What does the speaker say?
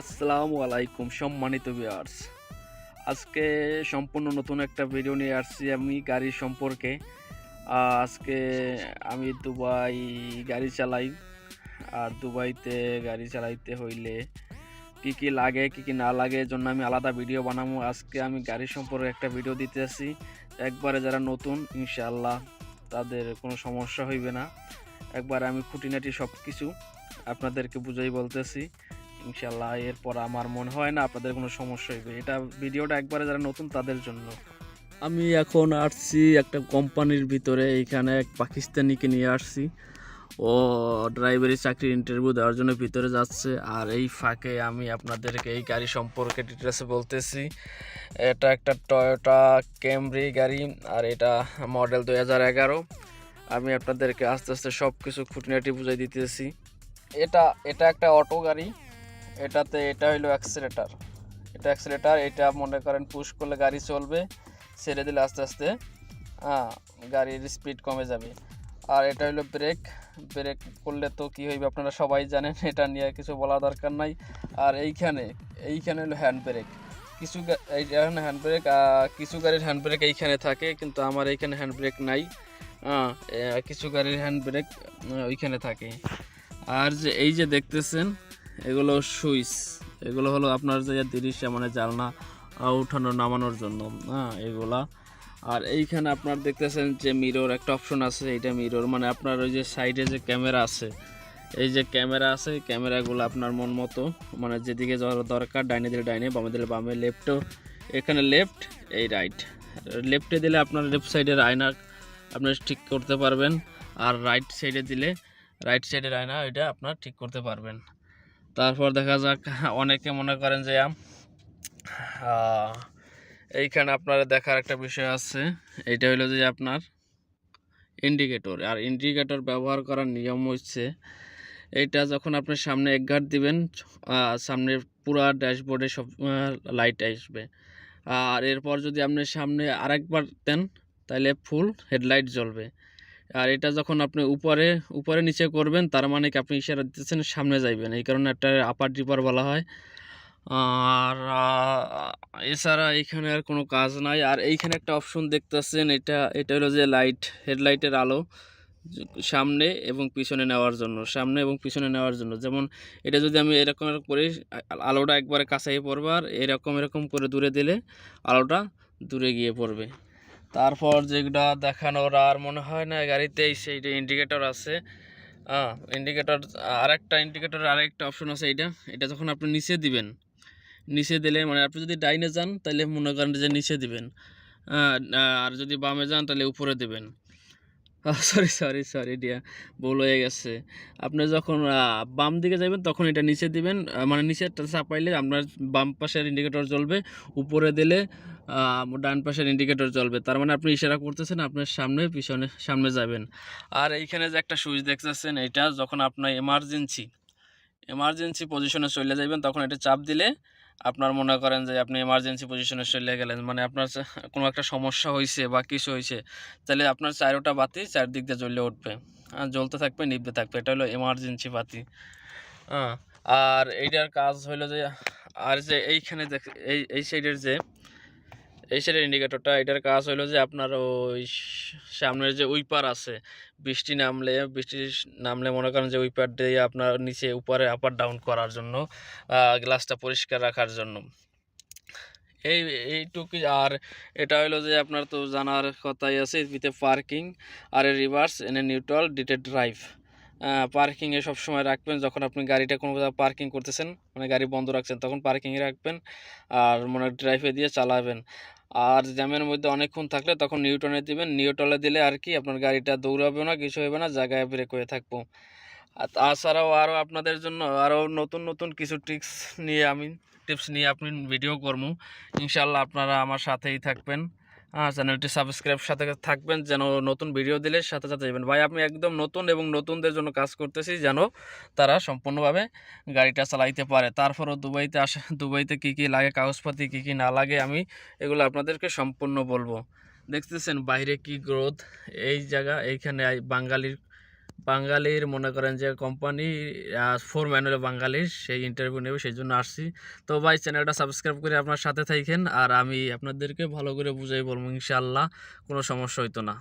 আসসালামু আলাইকুম সম্মানিত ভিউয়ার্স। আজকে সম্পূর্ণ নতুন একটা ভিডিও নিয়ে আসছি আমি গাড়ির সম্পর্কে। আজকে আমি দুবাই গাড়ি চালাই। আর দুবাইতে গাড়ি চালাইতে হইলে কি কি লাগে কি কি না লাগে এর জন্য আমি আলাদা ভিডিও বানাবো। আজকে আমি গাড়ি সম্পর্কে একটা ভিডিও দিতে আসছি। একবারে যারা নতুন ইনশাআল্লাহ তাদের কোনো সমস্যা হইবে না। একবারে আমি খুঁটিনাটি সব কিছু আপনাদেরকে বুঝাই বলতেছি ইনশাল্লাহ। এরপর আমার মনে হয় না আপনাদের কোনো সমস্যা হইবে। এটা ভিডিওটা একবারে যারা নতুন তাদের জন্য। আমি এখন আসছি একটা কোম্পানির ভিতরে। এইখানে এক পাকিস্তানিকে নিয়ে আসছি। ও ড্রাইভারি চাকরির ইন্টারভিউ দেওয়ার জন্য ভিতরে যাচ্ছে। আর এই ফাঁকে আমি আপনাদেরকে এই গাড়ি সম্পর্কে ডিটেলসে বলতেছি। এটা একটা টয়োটা ক্যামরি গাড়ি, আর এটা মডেল 2011। আমি আপনাদেরকে আস্তে আস্তে সব কিছু খুঁটিনাটি বুঝাই দিতেছি। এটা এটা একটা অটো গাড়ি। এটা হইলো অ্যাক্সিলারেটার। এটা মনে করেন পুশ করলে গাড়ি চলবে, ছেড়ে দিলে আস্তে আস্তে গাড়ির স্পিড কমে যাবে। আর এটা হইলো ব্রেক। ব্রেক করলে তো কী হইবে আপনারা সবাই জানেন, এটা নিয়ে কিছু বলা দরকার নাই। আর এইখানে হলো হ্যান্ড ব্রেক। এখানে হ্যান্ড ব্রেক, কিছু গাড়ির হ্যান্ড ব্রেক এইখানে থাকে, কিন্তু আমার এইখানে হ্যান্ড ব্রেক নাই। কিছু গাড়ির হ্যান্ড ব্রেক ওইখানে থাকে। আর এই যে দেখতেছেন এগুলো সুইচ, এগুলো হলো আপনার যে তিরিশে মানে জানলা উঠানো নামানোর জন্য এগুলা। আর এইখানে আপনার দেখতেছেন যে মিরর একটা অপশন আছে। এইটা মিরর মানে আপনার ওই যে সাইডে যে ক্যামেরা আছে, এই যে ক্যামেরা আছে, ক্যামেরাগুলো আপনার মন মতো মানে যেদিকে দরকার, ডাইনে দিলে ডাইনে, বামে দিলে বামে, লেফটও এখানে লেফট, এই রাইট। লেফটে দিলে আপনার লেফট সাইডের আয়না আপনি ঠিক করতে পারবেন, আর রাইট সাইডে দিলে রাইট সাইডের আয়না এটা আপনার ঠিক করতে পারবেন। তারপর দেখা যাক, অনেকে মনে করেন যে এইখানে আপনার দেখার একটা বিষয় আছে। এইটা হলো যে আপনার ইন্ডিকেটর। আর ইন্ডিকেটর ব্যবহার করার নিয়ম হচ্ছে, এইটা যখন আপনি সামনে একঘাট দিবেন, সামনের পুরা ড্যাশবোর্ডে সব লাইট আসবে। আর এরপর যদি আপনি সামনে আরেকবার দেন তাহলে ফুল হেডলাইট জ্বলবে। আর এটা যখন আপনি উপরে উপরে নিচে করবেন, তার মানে কি আপনি ইশারা দিতেছেন সামনে যাইবেন, এই কারণে একটা আপার ডিপার বলা হয়। আর এছাড়া এইখানে আর কোনো কাজ নাই। আর এইখানে একটা অপশন দেখতেছেন, এটা হলো যে লাইট, হেডলাইটের আলো সামনে এবং পিছনে নেওয়ার জন্য, যেমন এটা যদি আমি এরকম করি, আলোটা একবারে কাছাই পড়বে, আর এরকম করে দূরে দিলে আলোটা দূরে গিয়ে পড়বে। তারপর যেগুলা দেখানোর আর মনে হয় না গাড়িতে, সেইটা ইন্ডিকেটর আছে। ইন্ডিকেটর, আরেকটা অপশন আছে। এটা যখন আপনি নিচে দিলে মানে আপনি যদি ডাইনে যান তাহলে মনে করেন যে নিচে দিবেন, আর যদি বামে যান তাহলে উপরে দিবেন। সরি ডিয়া, ভুল হয়ে গেছে। আপনি যখন বাম দিকে যাবেন তখন এটা নিচে দিবেন, মানে নিচে চাপাইলে আপনার বাম পাশের ইন্ডিকেটর জ্বলবে, উপরে দিলে ডান পাশের ইন্ডিকেটর জ্বলবে। তার মানে আপনি ইশারা করতেছেন আপনার সামনে যাবেন। আর এইখানে যে একটা সুইচ দেখতেছেন, এটা যখন আপনার এমার্জেন্সি পজিশনে চলে যাবেন, তখন এটা চাপ দিলে আপনার মনে করেন যে আপনি এমার্জেন্সি পজিশনে চলে গেলেন, মানে আপনার কোনো একটা সমস্যা হয়েছে বা কিছু হয়েছে, তাহলে আপনার চারোটা বাতি চারদিক দিয়ে জ্বলে উঠবে, জ্বলতে থাকবে, নিভতে থাকবে। এটা হলো এমার্জেন্সি বাতি। হ্যাঁ। আর এইটার কাজ হলো যে, আর যে এইখানে এই সাইডের ইন্ডিকেটরটা, এটার কাজ হলো যে আপনার ওই সামনের যে উইপার আছে, বৃষ্টি নামলে মনে করেন যে উইপার দিয়ে আপনার নিচে উপরে আপ আর ডাউন করার জন্য, গ্লাসটা পরিষ্কার রাখার জন্য। এইটুকুই। আর এটা হলো যে আপনার তো জানার কথাই আছে, এতে পার্কিং, আর রিভার্স, এনে নিউট্রাল, ডিটেড ড্রাইভ। পার্কিংয়ে সবসময় রাখবেন, যখন আপনি গাড়িটা কোনো কোথাও পার্কিং করতেছেন, মানে গাড়ি বন্ধ রাখছেন, তখন পার্কিংয়ে রাখবেন, আর মনে ড্রাইভে দিয়ে চালাবেন। আর জ্যামের মধ্যে অনেকক্ষণ থাকলে তখন নিউট্রনে দিবেন। নিউট্রালে দিলে আর কি আপনার গাড়িটা দৌড়াবে না, কিছু হবে না, জায়গায় ব্রেক হয়ে থাকবো। আর তাছাড়াও আরও আপনাদের জন্য আরও নতুন কিছু টিপস নিয়ে আপনি ভিডিও করবো ইনশাল্লাহ। আপনারা আমার সাথেই থাকবেন, চ্যানেলটি সাবস্ক্রাইব সাথে থাকবেন, যেন নতুন ভিডিও দিলে সাথে যাবেন। ভাই আমি একদম নতুন এবং নতুনদের জন্য কাজ করতেছি, যেন তারা সম্পূর্ণভাবে গাড়িটা চালাইতে পারে। তারপরও দুবাইতে কী কী লাগে, কাগজপাতি কী কী না লাগে, আমি এগুলো আপনাদেরকে সম্পূর্ণ বলবো। দেখতেছেন বাইরে কি গ্রোথ, এই জায়গা, এইখানে বাঙালির মনে করেন যে কোম্পানি ফোরম্যান হলো বাঙালির, সেই ইন্টারভিউ নেবে, সেই জন্য আসছি। তো ভাই চ্যানেলটা সাবস্ক্রাইব করে আপনার সাথে থাকেন, আর আমি আপনাদেরকে ভালো করে বুঝাই বলবো, ইনশাআল্লাহ কোনো সমস্যা হইতো না।